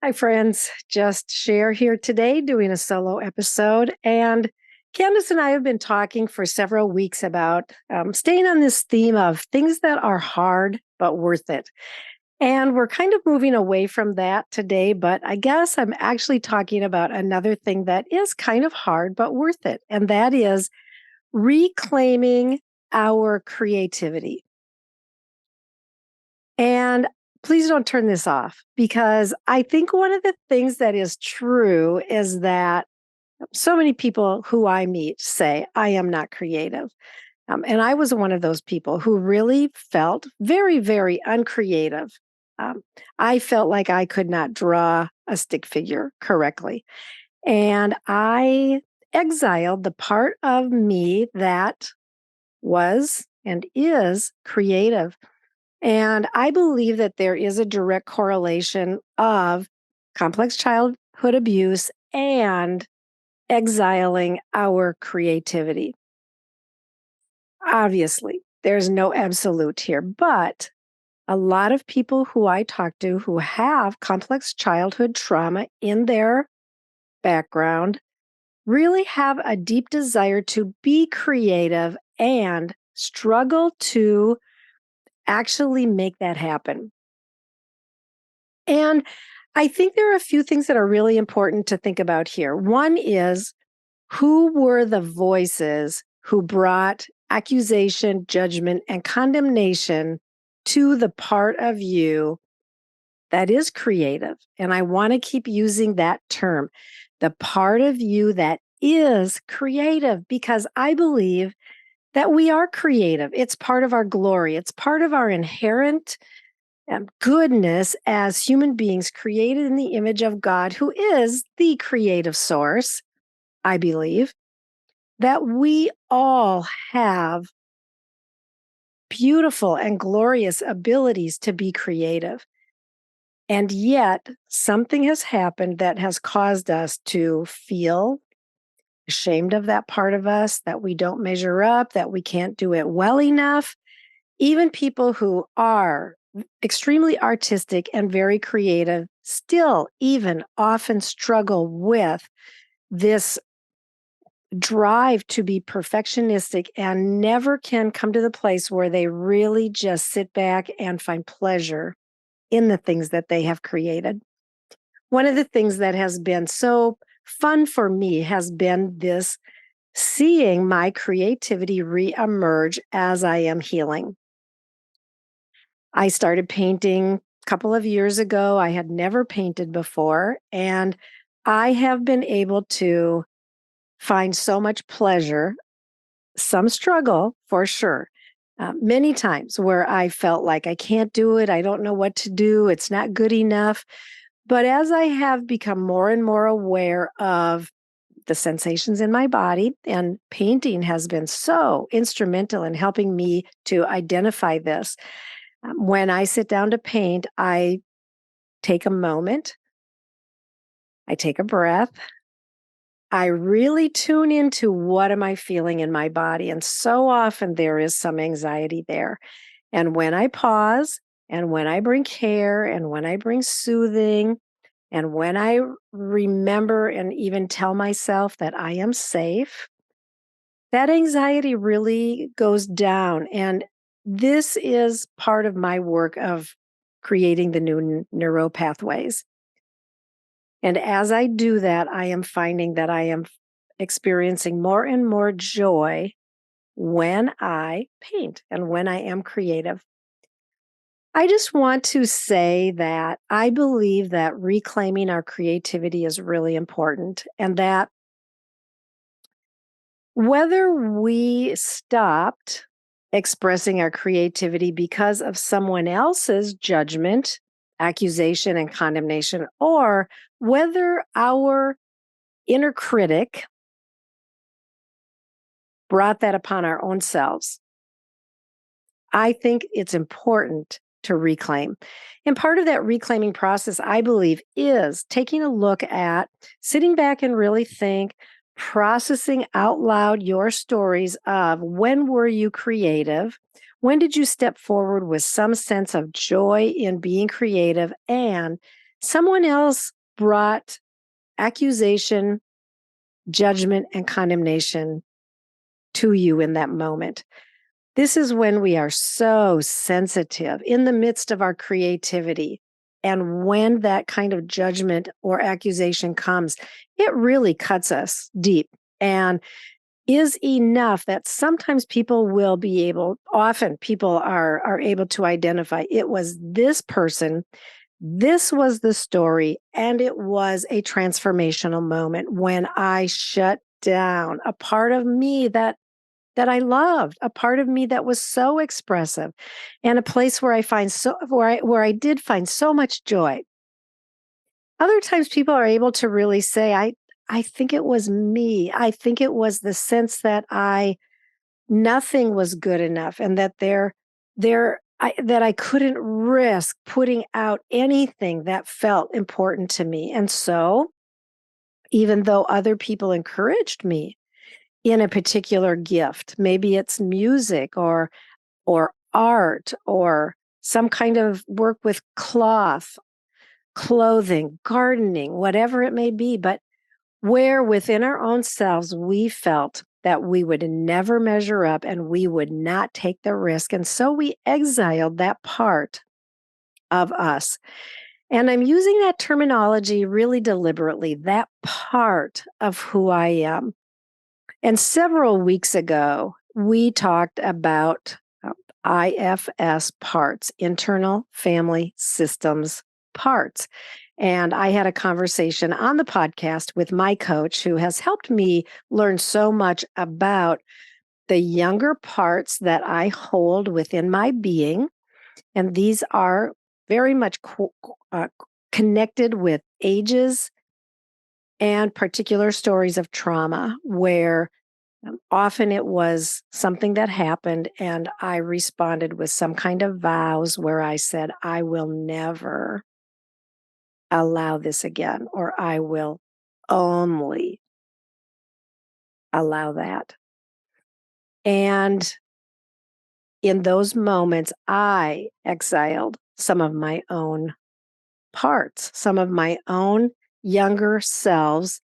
Hi, friends. Just Sher here today doing a solo episode. And Candace and I have been talking for several weeks about staying on this theme of things that are hard but worth it. And we're kind of moving away from that today, but I guess I'm actually talking about another thing that is kind of hard but worth it. And that is reclaiming our creativity. And please don't turn this off because I think one of the things that is true is that so many people who I meet say, I am not creative. And I was one of those people who really felt very, very uncreative. Um, I felt like I could not draw a stick figure correctly. And I exiled the part of me that was and is creative. And I believe that there is a direct correlation of complex childhood abuse and exiling our creativity. Obviously, there's no absolute here, but a lot of people who I talk to who have complex childhood trauma in their background really have a deep desire to be creative and struggle to actually make that happen. And I think there are a few things that are really important to think about here. One is, who were the voices who brought accusation, judgment, and condemnation to the part of you that is creative? And I want to keep using that term, the part of you that is creative, because I believe that we are creative. It's part of our glory. It's part of our inherent goodness as human beings created in the image of God, who is the creative source, I believe, that we all have beautiful and glorious abilities to be creative. And yet, something has happened that has caused us to feel ashamed of that part of us, that we don't measure up, that we can't do it well enough. Even people who are extremely artistic and very creative still even often struggle with this drive to be perfectionistic and never can come to the place where they really just sit back and find pleasure in the things that they have created. One of the things that has been so fun for me has been this seeing my creativity reemerge as I am healing. I started painting a couple of years ago. I had never painted before, and I have been able to find so much pleasure, some struggle for sure, many times where I felt like I can't do it, I don't know what to do, it's not good enough. But as I have become more and more aware of the sensations in my body, and painting has been so instrumental in helping me to identify this. When I sit down to paint, I take a moment, I take a breath, I really tune into what am I feeling in my body. And so often there is some anxiety there. And when I pause, and when I bring care, and when I bring soothing, and when I remember and even tell myself that I am safe, that anxiety really goes down. And this is part of my work of creating the new neuro pathways. And as I do that, I am finding that I am experiencing more and more joy when I paint and when I am creative. I just want to say that I believe that reclaiming our creativity is really important, and that whether we stopped expressing our creativity because of someone else's judgment, accusation, and condemnation, or whether our inner critic brought that upon our own selves, I think it's important to reclaim. And part of that reclaiming process, I believe, is taking a look at sitting back and really think, processing out loud your stories of when were you creative? When did you step forward with some sense of joy in being creative? And Someone else brought accusation, judgment, and condemnation to you in that moment. This is when we are so sensitive in the midst of our creativity. And when that kind of judgment or accusation comes, it really cuts us deep and is enough that sometimes people will be able, often people are able to identify it was this person, this was the story, and it was a transformational moment when I shut down a part of me that I loved, a part of me that was so expressive, and a place where I did find so much joy. Other times people are able to really say, I think it was me. I think it was the sense that I nothing was good enough and that that I couldn't risk putting out anything that felt important to me. And so, even though other people encouraged me in a particular gift, maybe it's music or art or some kind of work with cloth, clothing, gardening, whatever it may be, but where within our own selves we felt that we would never measure up and we would not take the risk. And so we exiled that part of us. And I'm using that terminology really deliberately, that part of who I am. And several weeks ago, we talked about IFS parts, internal family systems parts. And I had a conversation on the podcast with my coach who has helped me learn so much about the younger parts that I hold within my being. And these are very much connected with ages and particular stories of trauma where often it was something that happened, and I responded with some kind of vows where I said, I will never allow this again, or I will only allow that. And in those moments, I exiled some of my own parts, some of my own younger selves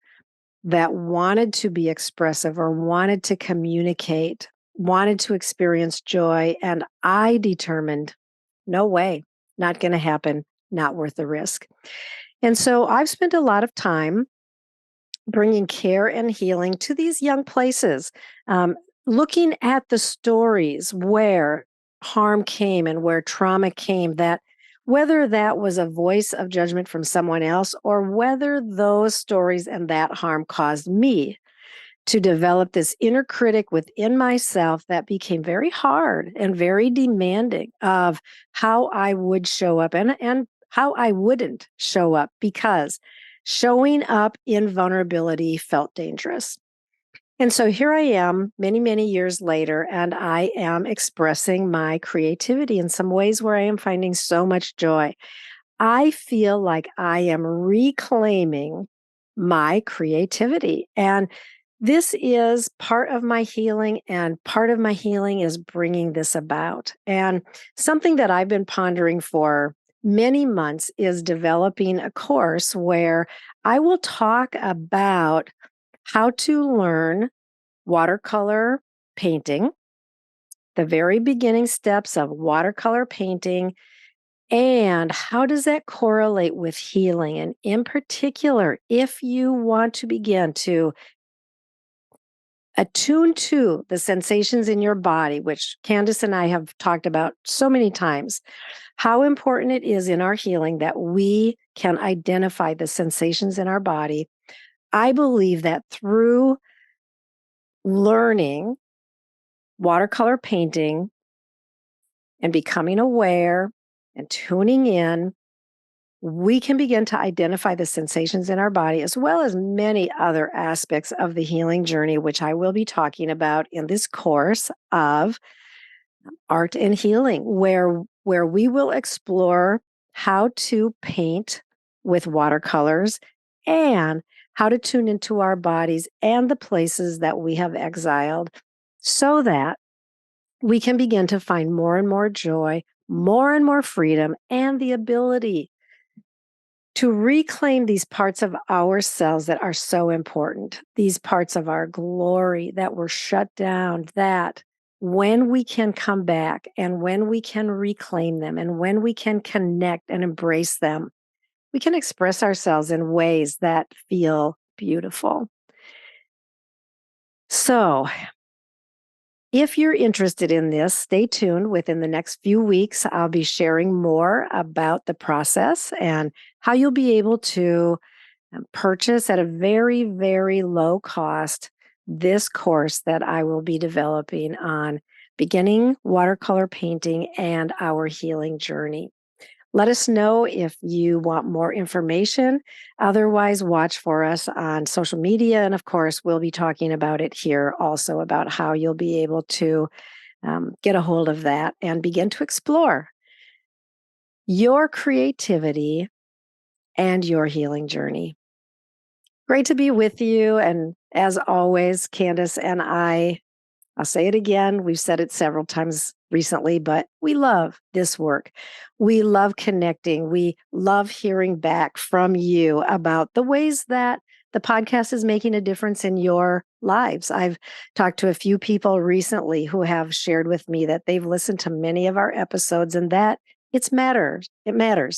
that wanted to be expressive or wanted to communicate, wanted to experience joy. And I determined, no way, not going to happen, not worth the risk. And so I've spent a lot of time bringing care and healing to these young places, looking at the stories where harm came and where trauma came, that whether that was a voice of judgment from someone else or whether those stories and that harm caused me to develop this inner critic within myself that became very hard and very demanding of how I would show up and how I wouldn't show up, because showing up in vulnerability felt dangerous. And so here I am many, many years later, and I am expressing my creativity in some ways where I am finding so much joy. I feel like I am reclaiming my creativity. And this is part of my healing, and part of my healing is bringing this about. And something that I've been pondering for many months is developing a course where I will talk about how to learn watercolor painting, the very beginning steps of watercolor painting, and how does that correlate with healing? And in particular, if you want to begin to attune to the sensations in your body, which Candace and I have talked about so many times, how important it is in our healing that we can identify the sensations in our body. I believe that through learning watercolor painting and becoming aware and tuning in, we can begin to identify the sensations in our body, as well as many other aspects of the healing journey, which I will be talking about in this course of art and healing, where we will explore how to paint with watercolors and how to tune into our bodies and the places that we have exiled so that we can begin to find more and more joy, more and more freedom, and the ability to reclaim these parts of ourselves that are so important, these parts of our glory that were shut down, that when we can come back and when we can reclaim them and when we can connect and embrace them, we can express ourselves in ways that feel beautiful. So, if you're interested in this, stay tuned. Within the next few weeks, I'll be sharing more about the process and how you'll be able to purchase at a very, very low cost this course that I will be developing on beginning watercolor painting and our healing journey. Let us know if you want more information. Otherwise, watch for us on social media. And of course, we'll be talking about it here also about how you'll be able to get a hold of that and begin to explore your creativity and your healing journey. Great to be with you. And as always, Candace and I'll say it again. We've said it several times recently, but we love this work. We love connecting. We love hearing back from you about the ways that the podcast is making a difference in your lives. I've talked to a few people recently who have shared with me that they've listened to many of our episodes and that it matters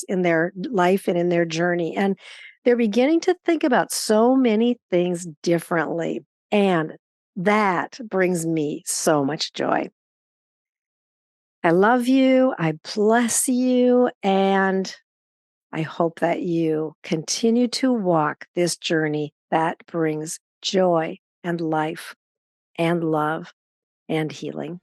in their life and in their journey. And they're beginning to think about so many things differently. And that brings me so much joy. I love you. I bless you. And I hope that you continue to walk this journey that brings joy and life and love and healing.